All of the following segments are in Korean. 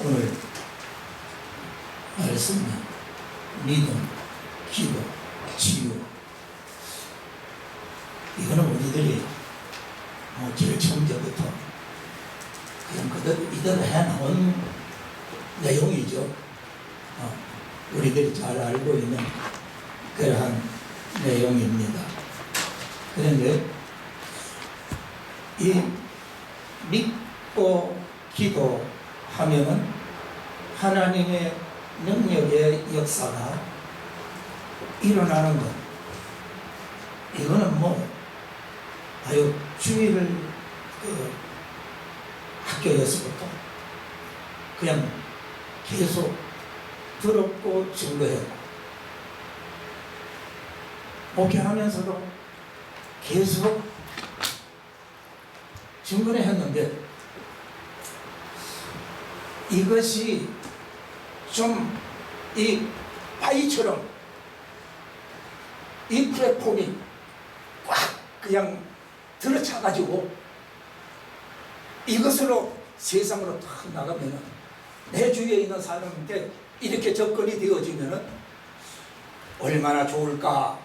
오늘 말씀은 믿음, 기도, 치유. 이거는 우리들이 제일 처음부터 그냥 이대로 해나온 내용이죠. 우리들이 잘 알고 있는 그러한 내용입니다. 그런데 이 믿고 기도하면은 하나님의 능력의 역사가 일어나는 것. 이거는 아유 주일을 학교에서부터 그냥 계속 들었고 증거했고, 목회하면서도 계속 증거를 했는데, 이것이 좀 이 바위처럼 이 플랫폼이 꽉 그냥 들어차가지고 이것으로 세상으로 탁 나가면은, 내 주위에 있는 사람한테 이렇게 접근이 되어지면은 얼마나 좋을까,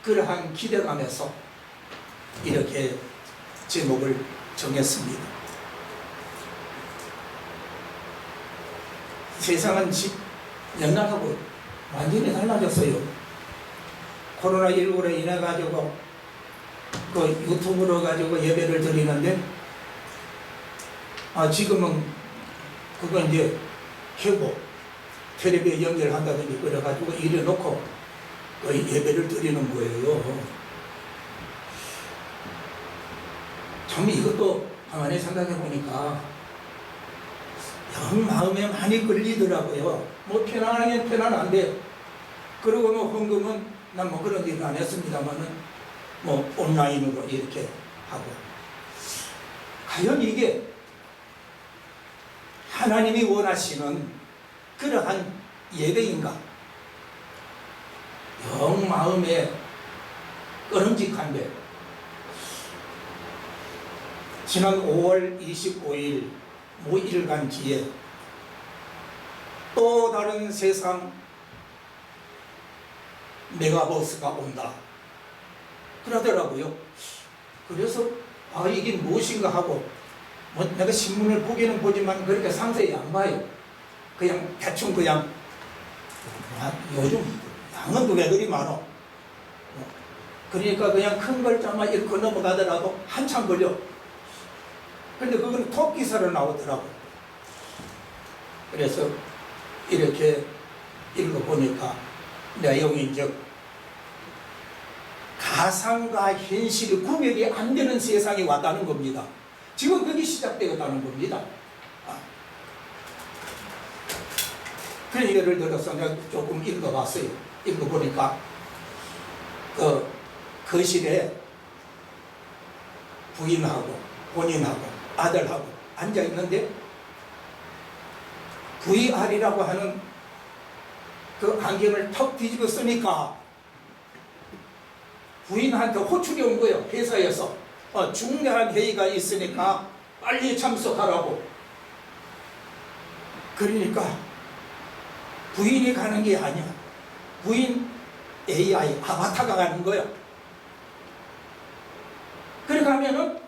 그러한 기대감에서 이렇게 제목을 정했습니다. 세상은 옛날하고 완전히 달라졌어요. 코로나19로 인해 가지고 그 유튜브로 가지고 예배를 드리는데, 지금은 그거 이제 켜고 텔레비에 연결한다든지 그래가지고 이래 놓고 그 예배를 드리는 거예요. 참 이것도 가만히 생각해 보니까 영 마음에 많이 걸리더라고요. 편안하긴 편안한데, 그리고 헌금은 난 그런 일은 안 했습니다만은 온라인으로 이렇게 하고. 과연 이게 하나님이 원하시는 그러한 예배인가? 영 마음에 꺼름직한데, 지난 5월 25일 모일간 뒤에 또 다른 세상 메가버스가 온다 그러더라고요. 그래서 이게 무엇인가 하고 내가 신문을 보기는 보지만 그렇게 상세히 안 봐요. 그냥 대충 그냥 요즘 양은 왜 그리 많어. 그러니까 그냥 큰 글자만 읽고 넘어가더라도 한참 걸려. 근데 그건 톱 기사로 나오더라고. 그래서 이렇게 읽어보니까 내용이 이제 가상과 현실이 구별이 안 되는 세상이 왔다는 겁니다. 지금 그게 시작되었다는 겁니다. 그런 예를 들어서 내가 조금 읽어봤어요. 읽어보니까 그 거실에 부인하고 본인하고 아들하고 앉아있는데, VR이라고 하는 그 안경을 턱 뒤집어 쓰니까 부인한테 호출이 온 거예요. 회사에서 중요한 회의가 있으니까 빨리 참석하라고. 그러니까 부인이 가는 게 아니야. 부인 AI 아바타가 가는 거야. 그래 가면은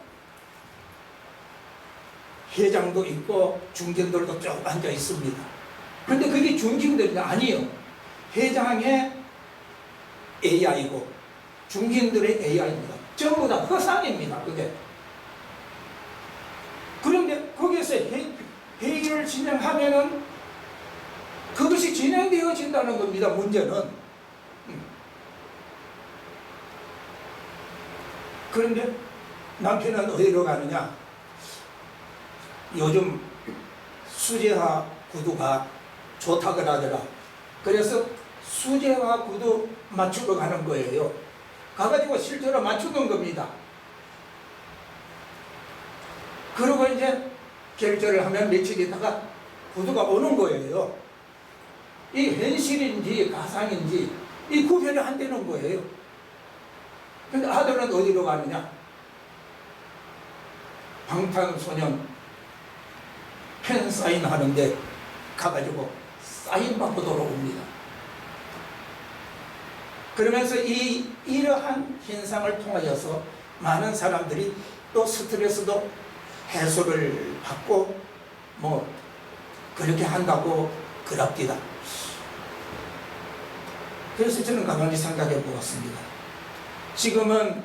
회장도 있고 중진들도 쭉 앉아 있습니다. 그런데 그게 중진들이 아니에요. 회장의 AI고 중진들의 AI입니다. 전부 다 허상입니다. 그게. 그런데 거기에서 회의를 진행하면은 그것이 진행되어진다는 겁니다. 문제는. 그런데 남편은 어디로 가느냐? 요즘 수제화 구두가 좋다고 하더라. 그래서 수제화 구두 맞추러 가는 거예요. 가가지고 실제로 맞추는 겁니다. 그리고 이제 결제를 하면 며칠 있다가 구두가 오는 거예요. 이 현실인지 가상인지 이 구별이 안 되는 거예요. 근데 아들은 어디로 가느냐? 방탄소년 팬 사인 하는데 가가지고 사인 받고 돌아옵니다. 그러면서 이러한 현상을 통하여서 많은 사람들이 또 스트레스도 해소를 받고 뭐 그렇게 한다고 그럽디다. 그래서 저는 가만히 생각해 보았습니다. 지금은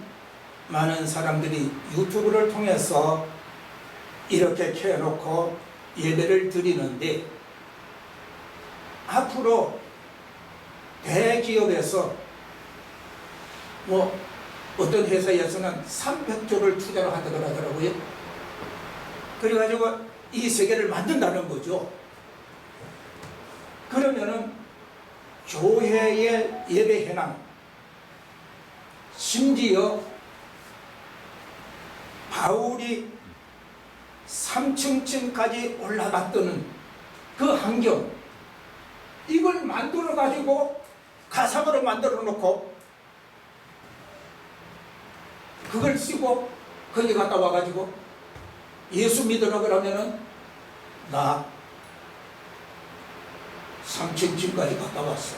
많은 사람들이 유튜브를 통해서 이렇게 켜놓고 예배를 드리는데 앞으로 대기업에서 뭐 어떤 회사에서는 300조를 투자를 한다고 하더라고요. 그래가지고 이 세계를 만든다는 거죠. 그러면은 교회의 예배 현황, 심지어 바울이 3층까지 올라갔던 그 환경, 이걸 만들어 가지고 가상으로 만들어 놓고 그걸 쓰고 거기 갔다 와가지고 예수 믿으라 그러면은 나 3층까지 갔다 왔어.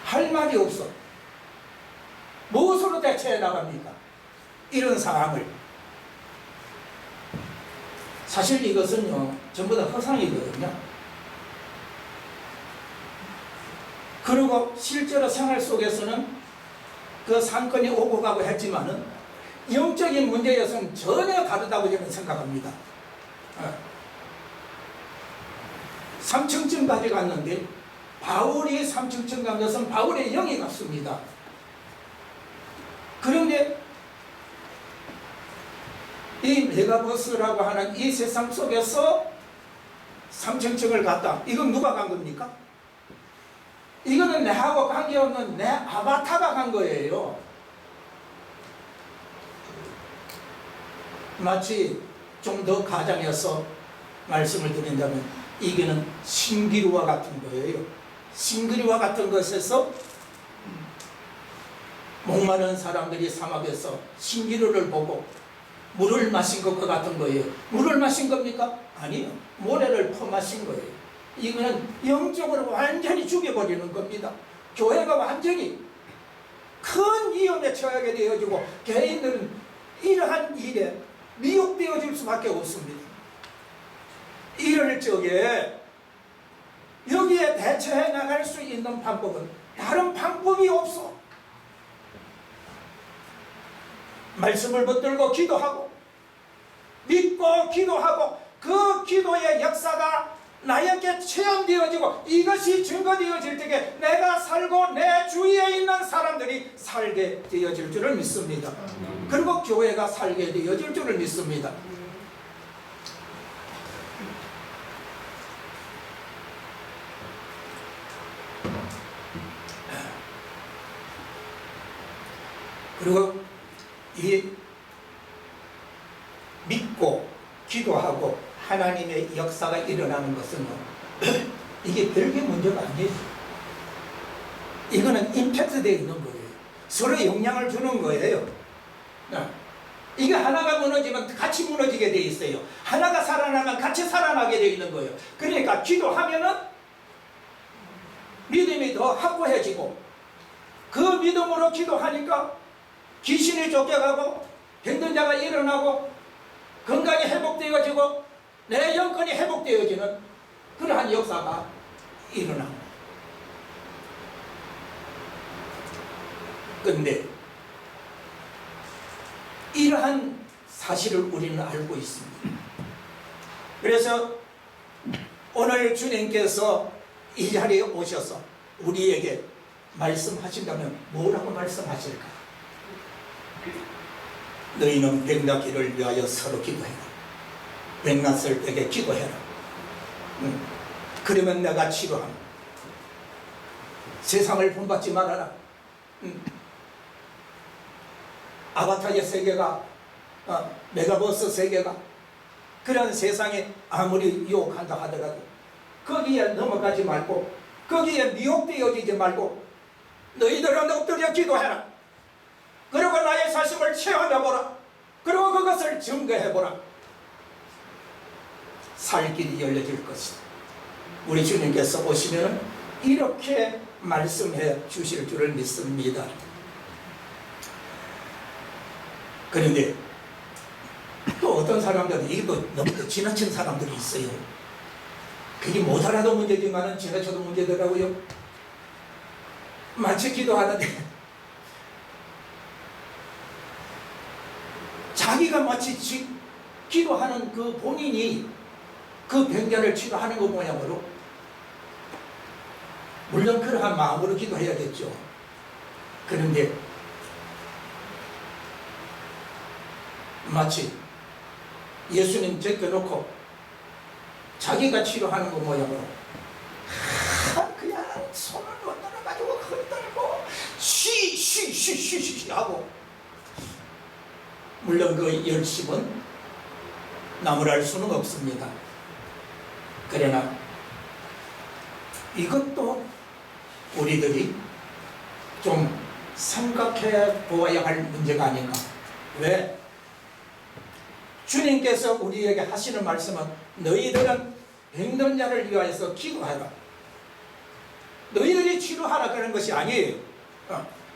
할 말이 없어. 무엇으로 대처해 나갑니까? 이런 상황을. 사실 이것은요, 전부 다 허상이거든요. 그리고 실제로 생활 속에서는 그 상권이 오고 가고 했지만은 영적인 문제에서는 전혀 다르다고 저는 생각합니다. 3층쯤까지 갔는데 바울이 3층쯤 간 것은 바울의 영이 갔습니다. 그런데 이 메가버스라고 하는 이 세상 속에서 3층을 갔다. 이건 누가 간 겁니까? 이거는 내하고 관계없는 내 아바타가 간 거예요. 마치 좀 더 가장해서 말씀을 드린다면 이게는 신기루와 같은 거예요. 신기루와 같은 것에서 목마른 사람들이 사막에서 신기루를 보고 물을 마신 것과 같은 거예요. 물을 마신 겁니까? 아니요. 모래를 퍼마신 거예요. 이거는 영적으로 완전히 죽여버리는 겁니다. 교회가 완전히 큰 위험에 처하게 되어지고 개인들은 이러한 일에 미혹되어질 수밖에 없습니다. 이럴 적에 여기에 대처해 나갈 수 있는 방법은 다른 방법이 없어. 말씀을 붙들고 기도하고 믿고 기도하고 그 기도의 역사가 나에게 체험되어지고 이것이 증거되어질 때에 내가 살고 내 주위에 있는 사람들이 살게 되어질 줄을 믿습니다. 그리고 교회가 살게 되어질 줄을 믿습니다. 그리고 이 믿고 기도하고 하나님의 역사가 일어나는 것은 이게 별개 문제가 아니에요. 이거는 임팩트 되어 있는 거예요. 서로 영향을 주는 거예요. 이게 하나가 무너지면 같이 무너지게 되어 있어요. 하나가 살아나면 같이 살아나게 되어 있는 거예요. 그러니까 기도하면은 믿음이 더 확고해지고 그 믿음으로 기도하니까 귀신이 쫓겨가고 병든 자가 일어나고 건강이 회복되어지고 내 영권이 회복되어지는 그러한 역사가 일어납니다. 그런데 이러한 사실을 우리는 알고 있습니다. 그래서 오늘 주님께서 이 자리에 오셔서 우리에게 말씀하신다면 뭐라고 말씀하실까? 너희는 병나기를 위하여 서로 기도해라. 병났을 때에 기도해라. 그러면 내가 치료한다. 세상을 본받지 말아라. 아바타의 세계가 메가버스 세계가 그런 세상에 아무리 유혹한다 하더라도 거기에 넘어가지 말고 거기에 미혹되어지지 말고 너희들은 엎드려 기도해라. 그리고 나의 사심을 체험해보라. 그리고 그것을 증거해보라. 살 길이 열려질 것이다. 우리 주님께서 오시면 이렇게 말씀해 주실 줄을 믿습니다. 그런데 또 어떤 사람들은 이게 또 너무 지나친 사람들이 있어요. 그게 못 알아도 문제지만 지나쳐도 문제더라고요. 마치 기도하는데 자기가 마치 기도하는 그 본인이 그 병자를 치료하는 것 모양으로, 물론 그러한 마음으로 기도해야겠죠. 그런데 마치 예수님 제껴놓고 자기가 치료하는 것 모양으로 그냥 손을 얹어가지고 흔들고 쉬 하고, 물론 그 열심은 나무랄 수는 없습니다. 그러나 이것도 우리들이 좀 생각해 보아야 할 문제가 아닌가. 왜? 주님께서 우리에게 하시는 말씀은 너희들은 병든 자를 위하여서 기도하라. 너희들이 치료하라 그런 것이 아니에요.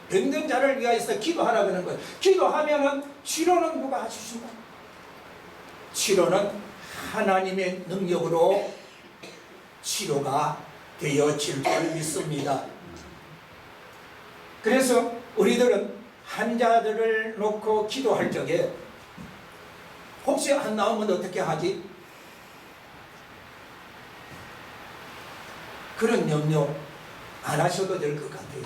병든 자를 위하여서 기도하라 그런 거예요. 기도하면은 치료는 누가 해주신다? 치료는 하나님의 능력으로 치료가 되어질 줄 믿습니다. 그래서 우리들은 환자들을 놓고 기도할 적에 혹시 안 나오면 어떻게 하지? 그런 염려 안 하셔도 될 것 같아요.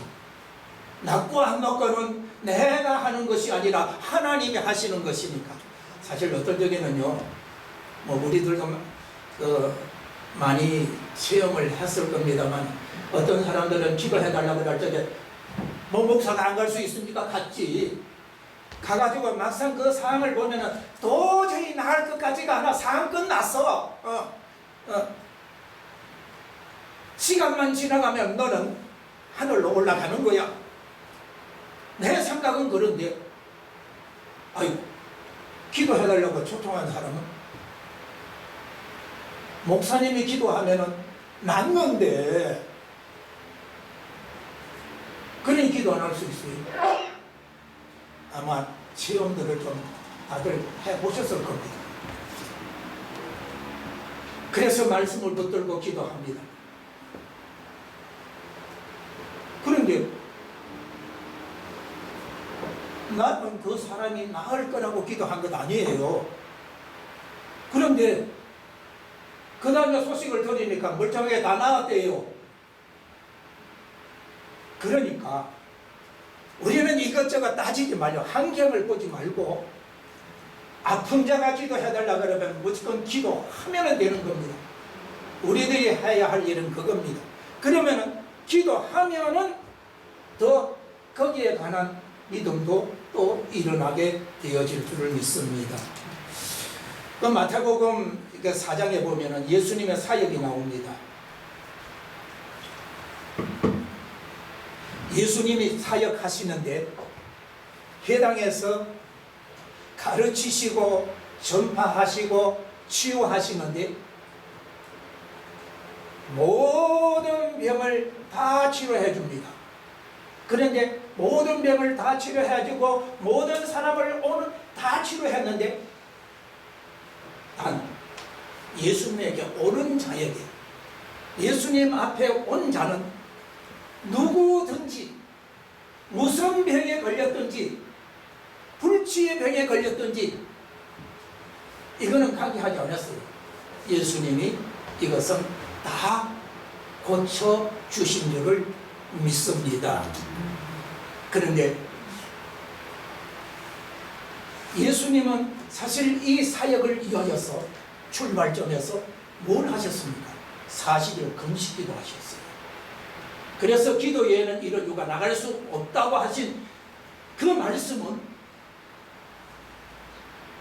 낫고 안 낫고는 내가 하는 것이 아니라 하나님이 하시는 것이니까. 사실 어떤 적에는요, 우리들도 많이 체험을 했을 겁니다만, 어떤 사람들은 기도해달라고 할 적에 목사가 안 갈 수 있습니까? 갔지. 가가지고 막상 그 상황을 보면은 도저히 나을 것까지가 않아. 상황 끝났어. 시간만 지나가면 너는 하늘로 올라가는 거야. 내 생각은 그런데, 기도해달라고 초청한 사람은 목사님이 기도하면은 낫는데, 그런 기도 안 할 수 있어요. 아마 체험들을 좀 다들 해보셨을 겁니다. 그래서 말씀을 붙들고 기도합니다. 그런데 나는 그 사람이 나을 거라고 기도한 것 아니에요. 그런데 그 다음에 소식을 들으니까 멀쩡하게 다 나았대요. 그러니까 우리는 이것저것 따지지 말고 환경을 보지 말고 아픈 자가 기도해달라 그러면 무조건 기도하면 되는 겁니다. 우리들이 해야 할 일은 그겁니다. 그러면은 기도하면은 더 거기에 관한 믿음도 또 일어나게 되어질 줄을 믿습니다. 그 마태복음 4장에 보면은 예수님의 사역이 나옵니다. 예수님이 사역하시는데 회당에서 가르치시고 전파하시고 치유하시는데 모든 병을 다 치료해 줍니다. 그런데 모든 병을 다 치료해주고 모든 사람을 오늘 다 치료했는데 단 예수님에게 오는 자에게, 예수님 앞에 온 자는 누구든지 무슨 병에 걸렸든지 불치의 병에 걸렸든지 이거는 강조하지 않았어요. 예수님이 이것은 다 고쳐주신 줄을 믿습니다. 그런데 예수님은 사실 이 사역을 위하여서 출발점에서 뭘 하셨습니까? 40일 금식기도 하셨어요. 그래서 기도 외에는 이런 이유가 나갈 수 없다고 하신 그 말씀은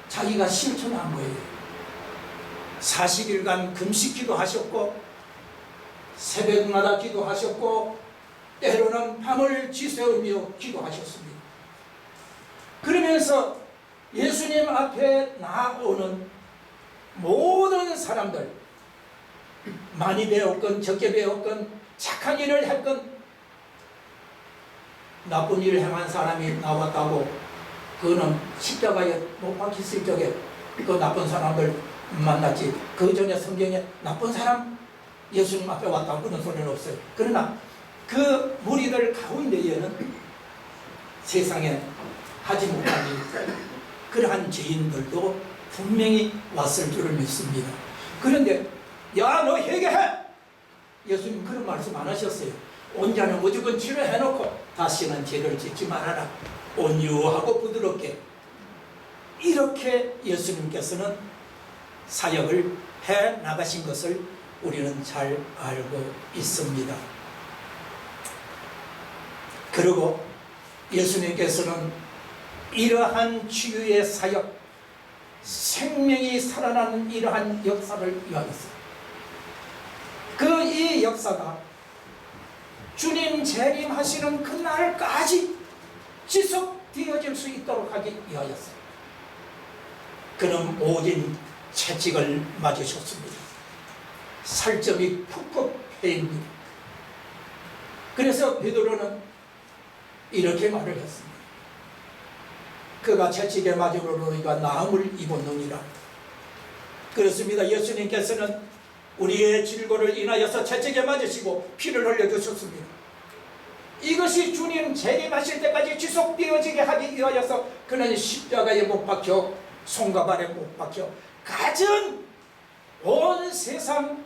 자기가 실천한 거예요. 40일간 금식기도 하셨고 새벽마다 기도하셨고 때로는 밤을 지새우며 기도하셨습니다. 그러면서 예수님 앞에 나오는 모든 사람들, 많이 배웠건 적게 배웠건 착한 일을 했건 나쁜 일을 행한 사람이 나왔다고 그거는 십자가에 못 박혔을 적에 그 나쁜 사람들 만났지, 그 전에 성경에 나쁜 사람 예수님 앞에 왔다고 그런 소리는 없어요. 그러나 그 무리들 가운데에는 세상에 하지 못한 일, 그러한 죄인들도 분명히 왔을 줄을 믿습니다. 그런데 야, 너 회개해! 예수님 그런 말씀 안 하셨어요. 온 자는 무조건 치료해놓고 다시는 죄를 짓지 말아라. 온유하고 부드럽게, 이렇게 예수님께서는 사역을 해 나가신 것을 우리는 잘 알고 있습니다. 그리고 예수님께서는 이러한 치유의 사역, 생명이 살아나는 이러한 역사를 위하였어요. 이 역사가 주님 재림하시는 그날까지 지속되어질 수 있도록 하기 위하였어요. 그는 모진 채찍을 맞으셨습니다. 살점이 푹푹 패입니다. 그래서 베드로는 이렇게 말을 했습니다. 그가 채찍에 맞음으로 너희가 나음을 입었느니라. 그렇습니다. 예수님께서는 우리의 질고를 인하여서 채찍에 맞으시고 피를 흘려주셨습니다. 이것이 주님 재림하실 때까지 지속되어지게 하기 위하여서 그는 십자가에 못 박혀 손과 발에 못 박혀 가진 온 세상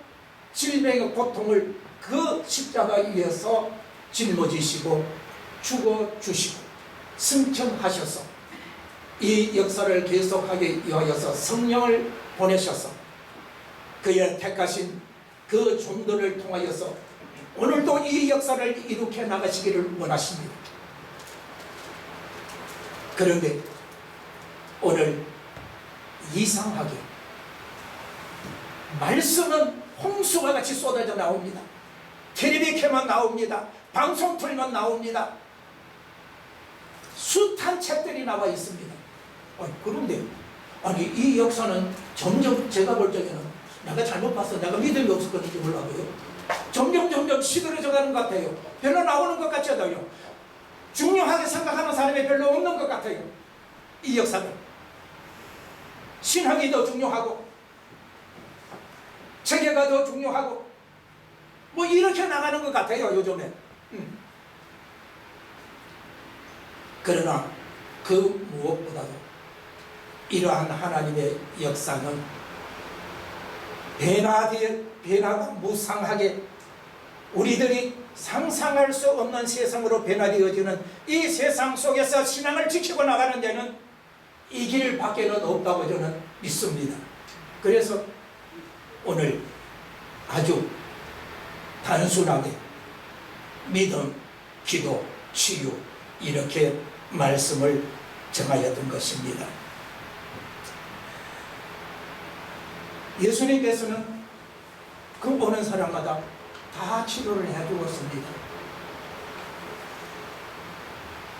질병의 고통을 그 십자가 위에서 짊어지시고 죽어주시고 승천하셔서 이 역사를 계속하기 위하여서 성령을 보내셔서 그의 택하신 그 종들을 통하여서 오늘도 이 역사를 이룩해 나가시기를 원하십니다. 그런데 오늘 이상하게 말씀은 홍수와 같이 쏟아져 나옵니다. 텔레비 켜면 나옵니다. 방송 틀면 나옵니다. 숱한 책들이 나와 있습니다. 그런데 이 역사는 점점 제가 볼 적에는 내가 잘못 봤어, 내가 믿음이 없었는지 몰라도요, 점점 시들어져 가는 것 같아요. 별로 나오는 것 같지 않아요. 중요하게 생각하는 사람이 별로 없는 것 같아요. 이 역사는 신학이 더 중요하고 체계가 더 중요하고 뭐 이렇게 나가는 것 같아요, 요즘에. 그러나 그 무엇보다도 이러한 하나님의 역사는 변화가 무상하게 우리들이 상상할 수 없는 세상으로 변화되어지는 이 세상 속에서 신앙을 지키고 나가는 데는 이 길 밖에는 없다고 저는 믿습니다. 그래서 오늘 아주 단순하게 믿음, 기도, 치유 이렇게 말씀을 정하였던 것입니다. 예수님께서는 그 오는 사람마다 다 치료를 해주었습니다.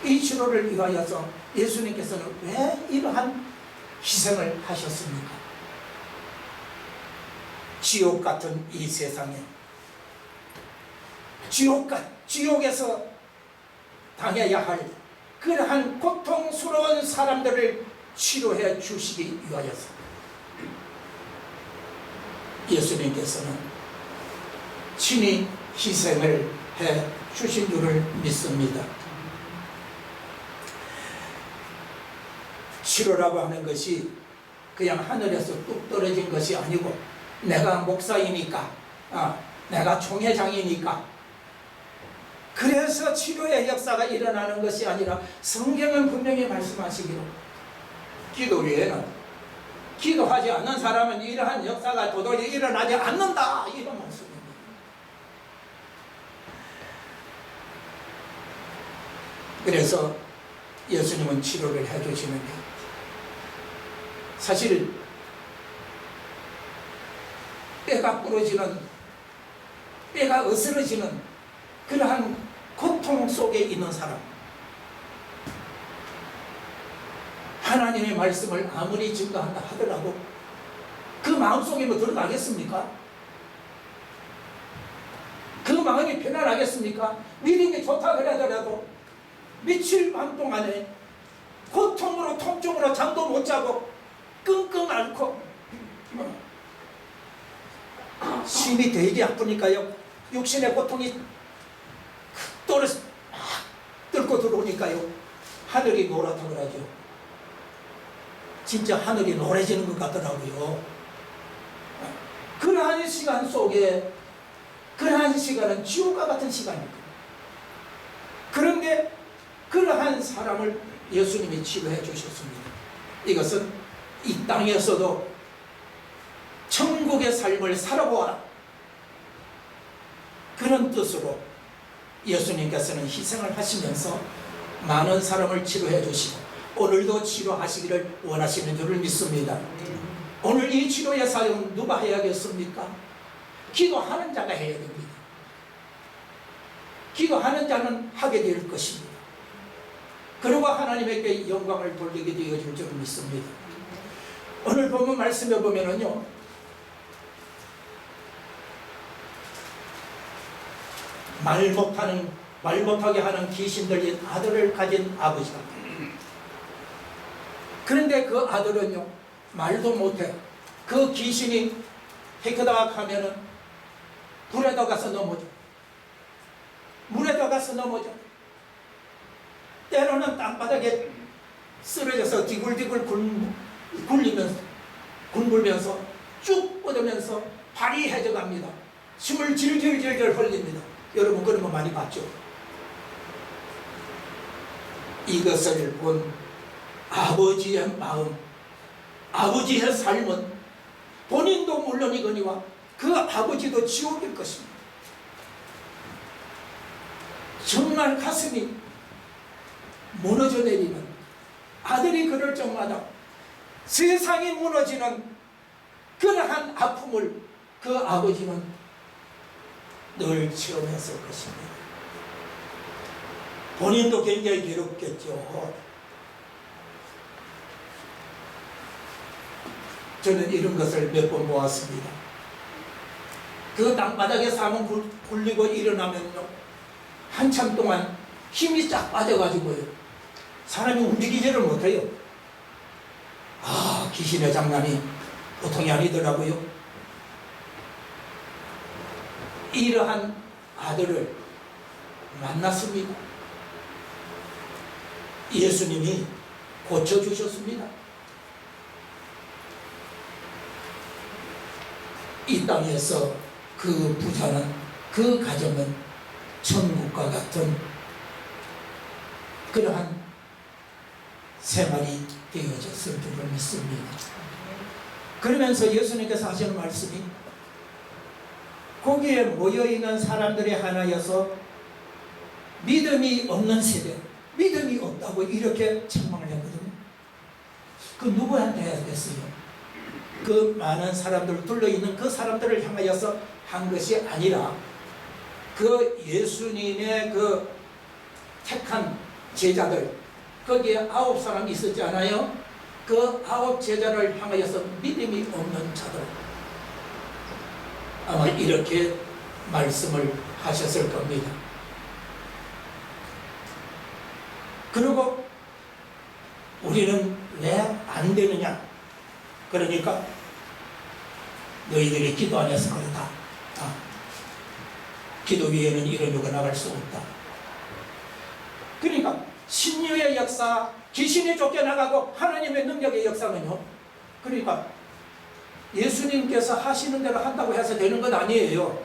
이 치료를 위하여서 예수님께서는 왜 이러한 희생을 하셨습니까? 지옥 같은 이 세상에, 지옥에서 당해야 할 그러한 고통스러운 사람들을 치료해 주시기 위하여서 예수님께서는 친히 희생을 해 주신 줄을 믿습니다. 치료라고 하는 것이 그냥 하늘에서 뚝 떨어진 것이 아니고 내가 목사이니까, 내가 총회장이니까 그래서 치료의 역사가 일어나는 것이 아니라 성경은 분명히 말씀하시기로 기도 외에는, 기도하지 않는 사람은 이러한 역사가 도저히 일어나지 않는다, 이런 말씀입니다. 그래서 예수님은 치료를 해주시는데, 사실 뼈가 부러지는, 뼈가 으스러지는 그러한 고통 속에 있는 사람, 하나님의 말씀을 아무리 증거한다 하더라도 그 마음속에 뭐 들어가겠습니까? 그 마음이 편안하겠습니까? 믿음이 좋다 그러더라도 며칠 밤 동안에 고통으로 통증으로 잠도 못 자고 끙끙 앓고 심이 되게 아프니까요, 육신의 고통이 극도로 막 뚫고 들어오니까요, 하늘이 노랗다 그러죠. 진짜 하늘이 노래지는 것 같더라고요. 그러한 시간 속에, 그러한 시간은 지옥과 같은 시간입니다. 그런데 그러한 사람을 예수님이 치료해 주셨습니다. 이것은 이 땅에서도 천국의 삶을 살아보아라, 그런 뜻으로 예수님께서는 희생을 하시면서 많은 사람을 치료해 주시고 오늘도 치료하시기를 원하시는 줄을 믿습니다. 오늘 이 치료의 사역은 누가 해야겠습니까? 기도하는 자가 해야 됩니다. 기도하는 자는 하게 될 것입니다. 그리고 하나님에게 영광을 돌리게 되어질 줄 믿습니다. 오늘 보면 말씀에 보면은요, 말 못하게 하는 귀신들인 아들을 가진 아버지가, 그런데 그 아들은요, 말도 못해. 그 귀신이 헤크다가 가면은 불에다 가서 넘어져, 물에다 가서 넘어져, 때로는 땅바닥에 쓰러져서 디굴디굴 굴리면서 쭉 뻗으면서 발이 해져갑니다. 숨을 질질질질 흘립니다. 여러분 그런 거 많이 봤죠? 이것을 본 아버지의 마음, 아버지의 삶은 본인도 물론이거니와 그 아버지도 지옥일 것입니다. 정말 가슴이 무너져 내리는, 아들이 그럴 적마다 세상이 무너지는 그러한 아픔을 그 아버지는 늘 체험했을 것입니다. 본인도 굉장히 괴롭겠죠. 저는 이런 것을 몇 번 보았습니다. 그 땅바닥에 사람 굴리고 일어나면요, 한참 동안 힘이 쫙 빠져가지고요, 사람이 움직이지를 못해요. 아, 귀신의 장난이 보통이 아니더라고요. 이러한 아들을 만났습니다. 예수님이 고쳐주셨습니다. 이 땅에서 그 부자는, 그 가정은 천국과 같은 그러한 생활이 되어졌을 줄을 믿습니다. 그러면서 예수님께서 하시는 말씀이, 거기에 모여있는 사람들이 하나여서 믿음이 없는 세대, 믿음이 없다고 이렇게 책망을 했거든요. 그 누구한테 해야겠어요? 그 많은 사람들, 둘러있는 그 사람들을 향하여서 한 것이 아니라 그 예수님의 그 택한 제자들, 거기에 9사람이 있었잖아요. 그 9 제자를 향하여서 믿음이 없는 자들, 아마 이렇게 말씀을 하셨을 겁니다. 그리고 우리는 왜 안 되느냐? 그러니까 너희들이 기도 안 해서 그렇다. 기도 위에는 이런 요가 나갈 수 없다. 그러니까 신유의 역사, 귀신이 쫓겨나가고 하나님의 능력의 역사는요, 그러니까 예수님께서 하시는 대로 한다고 해서 되는 건 아니에요.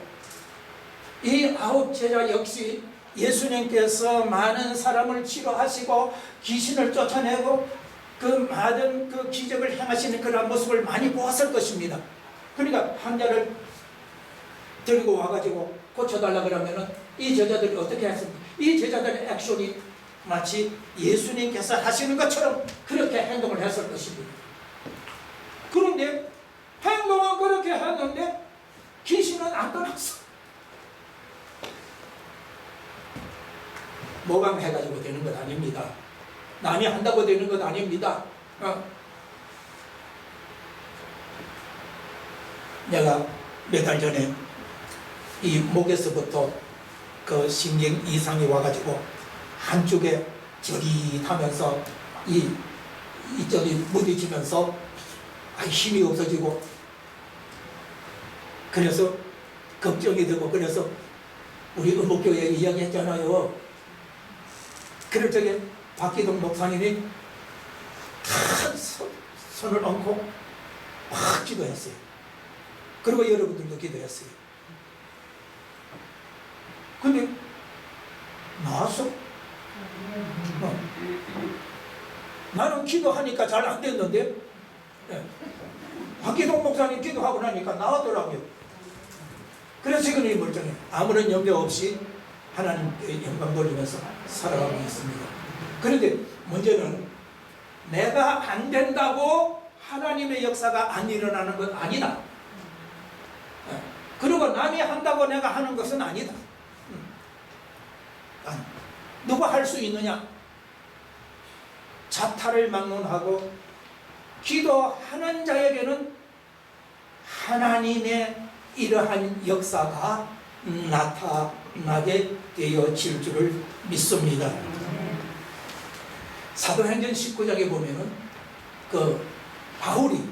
이 9 제자 역시 예수님께서 많은 사람을 치료하시고 귀신을 쫓아내고 그 많은 그 기적을 행하시는 그런 모습을 많이 보았을 것입니다. 그러니까 환자를 데리고 와가지고 고쳐달라 그러면은 이 제자들이 어떻게 했습니까? 이 제자들의 액션이 마치 예수님께서 하시는 것처럼 그렇게 행동을 했을 것입니다. 그런데 행동은 그렇게 했는데 귀신은 안 떠났어. 모방해가지고 되는 것 아닙니다. 남이 한다고 되는 것 아닙니다. 내가 몇 달 전에 이 목에서부터 그 신경 이상이 와가지고 한쪽에 저릿하면서 이쪽이 무뎌지면서 힘이 없어지고, 그래서 걱정이 되고, 그래서 우리 음목교회에 이야기했잖아요. 그럴 적에 박기동 목사님이 큰 손을 얹고 막 기도했어요. 그리고 여러분들도 기도했어요. 근데 나왔어? 나는 기도하니까 잘 안 됐는데, 박기동 목사님 기도하고 나니까 나왔더라고요. 그래서 지금 이 멀쩡해. 아무런 염려 없이 하나님께 영광 돌리면서 살아가고 있습니다. 그런데 문제는 내가 안 된다고 하나님의 역사가 안 일어나는 건 아니다. 그리고 남이 한다고 내가 하는 것은 아니다. 누가 할 수 있느냐? 자타를 막론하고 기도하는 자에게는 하나님의 이러한 역사가 나타나게 되어질 줄을 믿습니다. 사도행전 19장에 보면은 그 바울이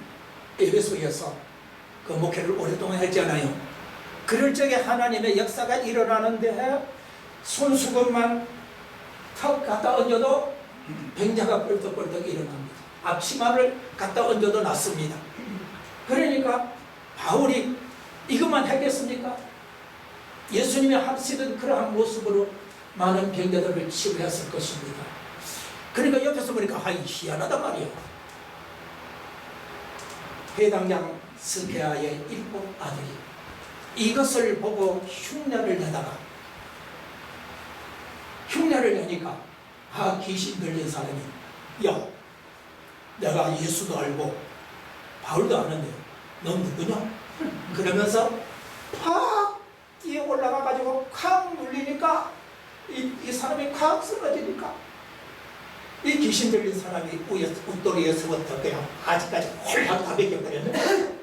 에베소에서 그 목회를 오랫동안 했잖아요. 그럴 적에 하나님의 역사가 일어나는데 손수건만 턱 갖다 얹어도 병자가 뻘떡뻘떡 일어납니다. 앞치마를 갖다 얹어도 낫습니다. 그러니까 바울이 이것만 했겠습니까? 예수님이 하시던 그러한 모습으로 많은 병자들을 치료했을 것입니다. 그러니까 옆에서 보니까 희한하단 말이에요. 회당장 스게아의 7 아들이 이것을 보고 흉내를 내다가, 흉내를 내니까 귀신 들린 사람이, 야, 내가 예수도 알고 바울도 아는데 넌 누구냐? 그러면서 팍 뛰어 올라가가지고 콱 눌리니까 이 사람이 콱 쓰러지니까 이 귀신 들린 사람이 웃도리에서부터 그냥 아직까지 홀랑 다 벗겨버렸네.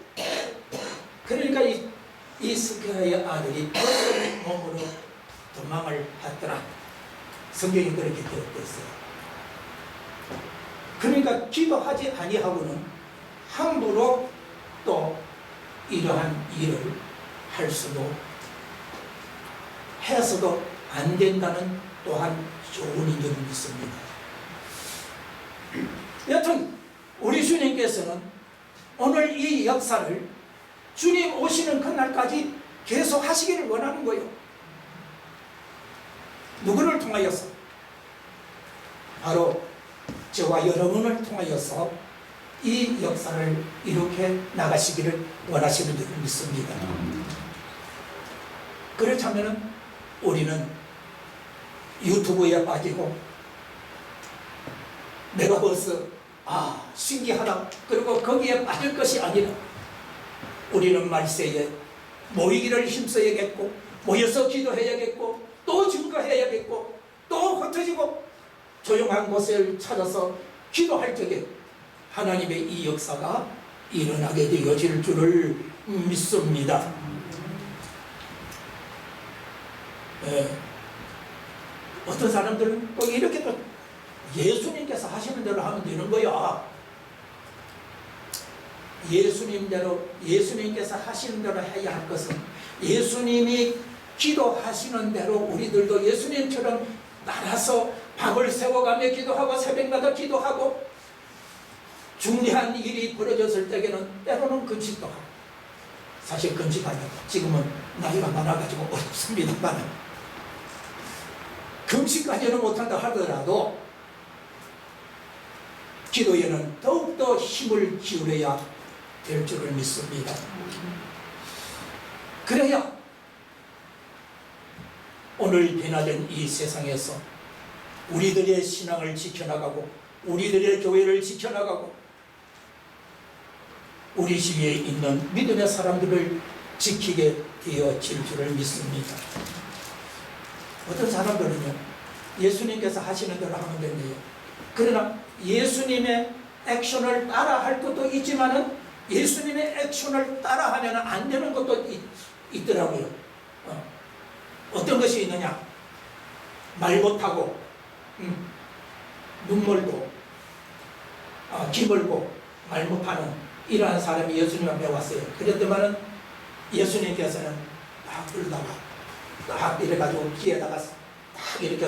그러니까 이 스게아의 아들이 몸으로 도망을 했더라. 성경이 그렇게 기록됐어요. 그러니까 기도하지 아니하고는 함부로 또 이러한 일을 할 수도 해서도 안 된다는 또한 좋은 인정을 믿습니다. 여튼 우리 주님께서는 오늘 이 역사를 주님 오시는 그날까지 계속 하시기를 원하는 거예요. 누구를 통하여서? 바로 저와 여러분을 통하여서 이 역사를 이렇게 나가시기를 원하시는 줄 믿습니다. 그렇다면 우리는 유튜브에 빠지고 내가 벌써 신기하다 그리고 거기에 빠질 것이 아니라 우리는 말세에 모이기를 힘써야겠고 모여서 기도해야겠고 또 증거해야겠고 또 흩어지고 조용한 곳을 찾아서 기도할 적에 하나님의 이 역사가 일어나게 되어질 줄을 믿습니다. 어떤 사람들은 또 이렇게 또 예수님께서 하시는 대로 하면 되는 거야. 예수님께서 하시는 대로 해야 할 것은 예수님이 기도하시는 대로 우리들도 예수님처럼 따라서 밤을 새워가며 기도하고 새벽마다 기도하고 중요한 일이 벌어졌을 때에는 때로는 금식도 하고, 사실 금식하면 지금은 나이가 많아가지고 어렵습니다만 금식까지는 못한다 하더라도 기도에는 더욱더 힘을 기울여야 될 줄을 믿습니다. 그래야 오늘 변화된 이 세상에서 우리들의 신앙을 지켜나가고 우리들의 교회를 지켜나가고 우리 주위에 있는 믿음의 사람들을 지키게 되어질 줄을 믿습니다. 어떤 사람들은요, 예수님께서 하시는 대로 하면 된대요. 그러나 예수님의 액션을 따라 할 것도 있지만은 예수님의 액션을 따라하면 안 되는 것도 있더라고요. 어떤 것이 있느냐? 말 못하고, 눈멀고, 기멀고, 말 못하는 이러한 사람이 예수님 앞에 왔어요. 그랬더만은 예수님께서는 딱 불다가 딱 이래가지고 귀에다가 딱 이렇게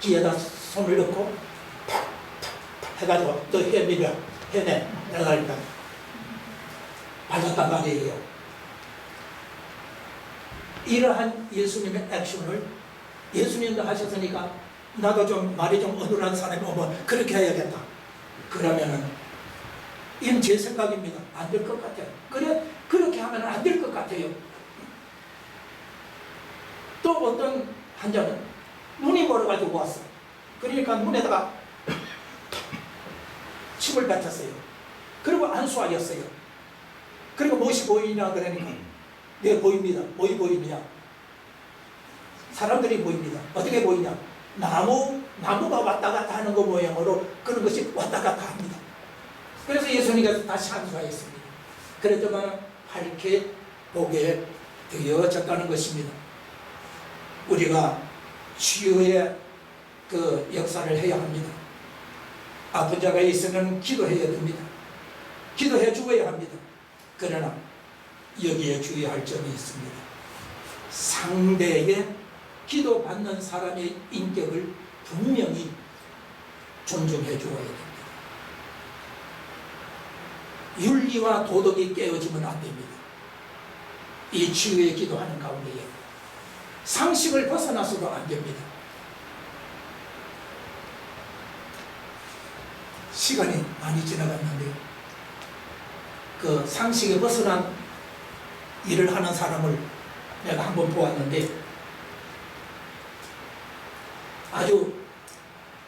귀에다 손을 넣고 팍팍팍 해가지고 또 해내려 해내 내가 일단 받았단 말이에요. 이러한 예수님의 액션을 예수님도 하셨으니까 나도 좀 말이 좀 어눌한 사람이 오면 그렇게 해야겠다. 그러면은 이건 제 생각입니다. 안 될 것 같아요. 그렇게 하면 안 될 것 같아요. 또 어떤 환자는 눈이 멀어가지고 왔어. 그러니까 눈에다가 침을 뱉었어요. 그리고 안수하였어요. 그리고 무엇이 보이냐 그러니까 네 보입니다. 뭐이 보이느냐? 사람들이 보입니다. 어떻게 보이냐? 나무가 왔다 갔다 하는 거 모양으로 그런 것이 왔다 갔다 합니다. 그래서 예수님께서 다시 안수하였습니다. 그랬더만 밝게 보게 되어졌다는 것입니다. 우리가 치유의 그 역사를 해야 합니다. 아픈 자가 있으면 기도해야 됩니다. 기도해 주어야 합니다. 그러나 여기에 주의할 점이 있습니다. 상대의 기도받는 사람의 인격을 분명히 존중해 주어야 됩니다. 윤리와 도덕이 깨어지면 안 됩니다. 이 치유의 기도하는 가운데에 상식을 벗어나서도 안 됩니다. 시간이 많이 지나갔는데 그 상식에 벗어난 일을 하는 사람을 내가 한번 보았는데 아주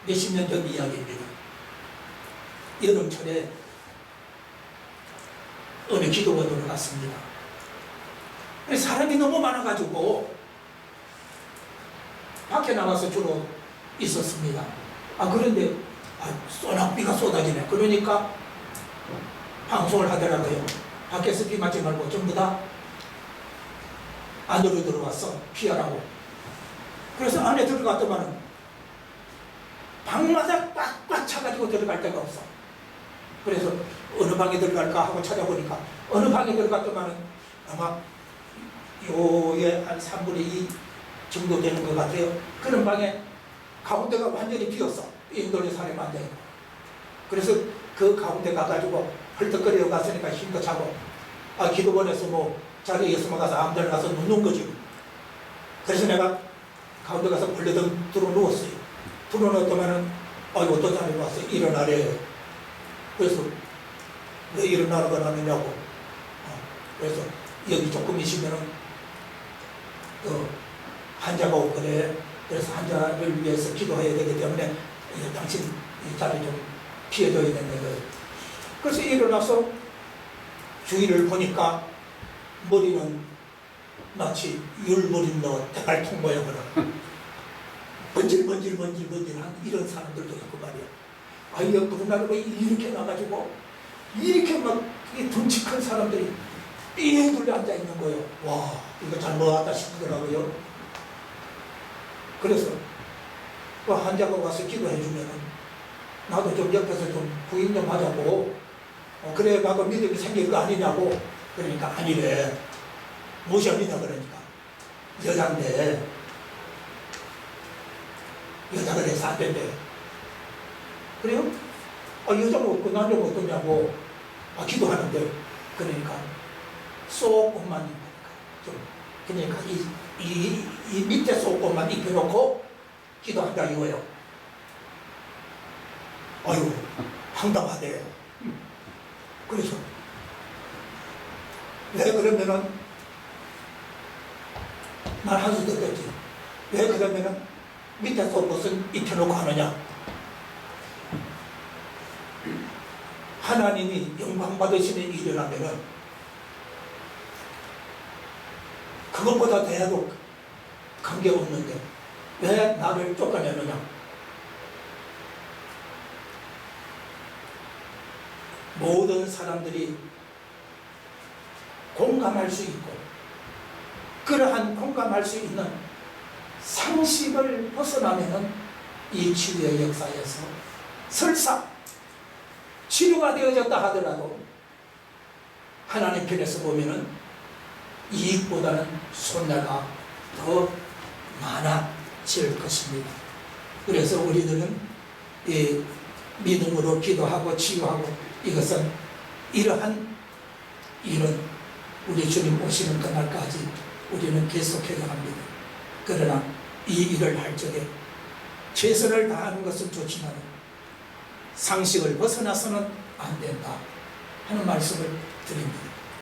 몇십 년 전 이야기입니다. 여름철에 어느 기도원으로 갔습니다. 사람이 너무 많아가지고 밖에 나가서 주로 있었습니다. 그런데 소낙비가 쏟아지네. 그러니까 방송을 하더라고요. 밖에서 비 맞지 말고 전부 다 안으로 들어왔어. 피하라고. 그래서 안에 들어갔더만은 방마다 꽉꽉 차가지고 들어갈 데가 없어. 그래서 어느 방에 들어갈까 하고 찾아보니까 어느 방에 들어갔더만은 아마 요에 한 3분의 2 정도 되는 것 같아요. 그런 방에 가운데가 완전히 비었어. 인도의 사람이 앉아있고. 그래서 그 가운데 가가지고 헐떡거리러 갔으니까 힘도 차고 기도원에서 뭐 자리에서 가서 아무데나 가서 눕는 거지. 그래서 내가 가운데 가서 벌레등 들어 누웠어요. 들어 누웠더만은 어떤 사람이 왔어. 일어나래. 그래서 왜 일어나라고 하느냐고. 그래서 여기 조금 있으면은 환자가 올 거래. 그래서 환자를 위해서 기도해야 되기 때문에 당신 이 자리 좀 피해줘야 된다. 그래서 일어나서 주위를 보니까 머리는 마치 율무림 넣은 대갈통 모양으로 번질번질한 이런 사람들도 있고 말이야. 그러나 이렇게 나가지고 이렇게 막 덩치 큰 사람들이 삥 둘러 앉아 있는 거예요. 와, 이거 잘못 왔다 싶더라고요. 그래서 그 환자가 와서 기도해 주면은 나도 좀 옆에서 좀 부인 좀 하자고. 그래 나도 믿음이 생길 거 아니냐고. 그러니까 아니래. 무엇이 아니냐 그러니까 여자인데 여자가 돼서 안 된대. 그래요? 여자가 없고 남자가 어떠냐고. 기도하는데 그러니까 속옷만 입으니까 좀 그러니까 이 밑에 속옷만 입혀놓고 기도한다 이거예요. 아유 황당하대. 그래서 왜 그러면은 난 한수 듣겠지. 왜 그러면은 밑에 속옷은 입혀놓고 하느냐. 하나님이 영광 받으시는 일이라면은 그것보다 대야도 관계없는데 왜 나를 쫓아내느냐. 모든 사람들이 공감할 수 있고 그러한 공감할 수 있는 상식을 벗어나면은 이 치유의 역사에서 설사 치료가 되어졌다 하더라도 하나님 편에서 보면은 이익보다는 손해가 더 많아질 것입니다. 그래서 우리들은 이 믿음으로 기도하고 치유하고 이것은 이러한 일은 우리 주님 오시는 그날까지 우리는 계속해야 합니다. 그러나 이 일을 할 적에 최선을 다하는 것은 좋지만 상식을 벗어나서는 안 된다 하는 말씀을 드립니다.